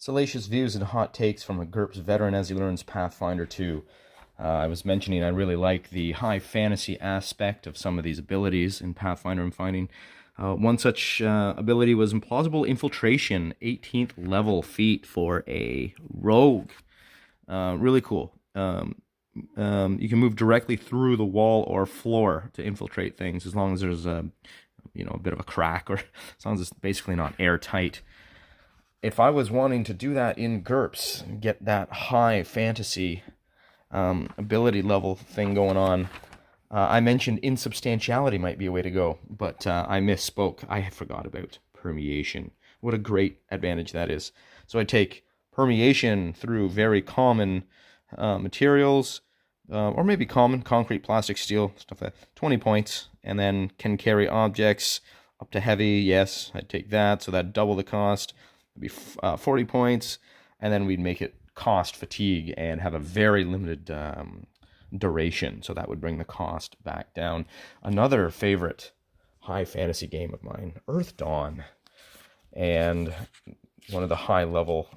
Salacious views and hot takes from a GURPS veteran as he learns Pathfinder 2. I was mentioning I really like the high fantasy aspect of some of these abilities in Pathfinder. I'm finding one such ability was Implausible Infiltration, 18th level feat for a rogue. Really cool. You can move directly through the wall or floor to infiltrate things as long as there's a bit of a crack, or as long as it's basically not airtight. If I was wanting to do that in GURPS, get that high fantasy ability level thing going on, I mentioned insubstantiality might be a way to go, but I misspoke. I forgot about permeation. What a great advantage that is. So I take permeation through very common materials, or maybe common, concrete, plastic, steel, stuff like that, 20 points, and then can carry objects up to heavy. Yes, I'd take that, so that'd double the cost. It'd be 40 points, and then we'd make it cost fatigue and have a very limited duration, so that would bring the cost back down. Another favorite high fantasy game of mine, Earth Dawn, and one of the high level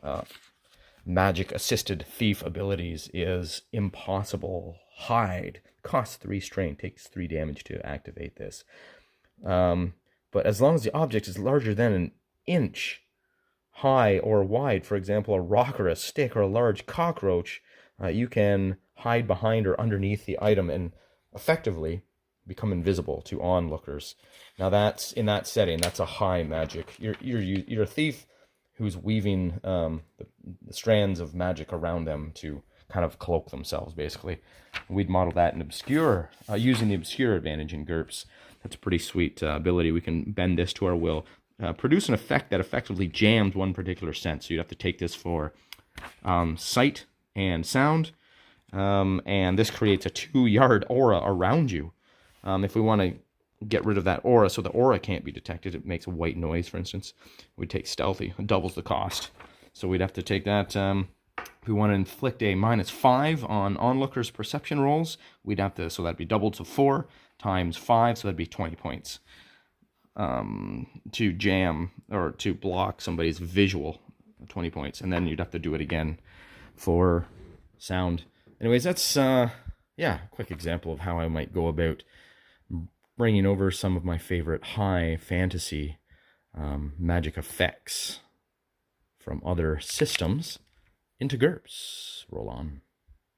magic assisted thief abilities is Impossible Hide. Costs 3 strain, takes 3 damage to activate this, but as long as the object is larger than an inch high or wide, for example, a rock or a stick or a large cockroach, you can hide behind or underneath the item and effectively become invisible to onlookers. Now that's, in that setting, that's a high magic. You're a thief who's weaving the strands of magic around them to kind of cloak themselves, basically. We'd model that in Obscure, using the Obscure advantage in GURPS. That's a pretty sweet ability. We can bend this to our will. Produce an effect that effectively jams one particular sense. So you'd have to take this for sight and sound, and this creates a 2-yard aura around you. If we want to get rid of that aura so the aura can't be detected, it makes a white noise, for instance, we'd take Stealthy. It doubles the cost. So we'd have to take that. If we want to inflict a -5 on onlookers' perception rolls, we'd have to, so that'd be doubled to 4 times 5, so that'd be 20 points. To jam or to block somebody's visual, 20 points, and then you'd have to do it again for sound. Anyways, that's yeah, a quick example of how I might go about bringing over some of my favorite high fantasy magic effects from other systems into GURPS. Roll on.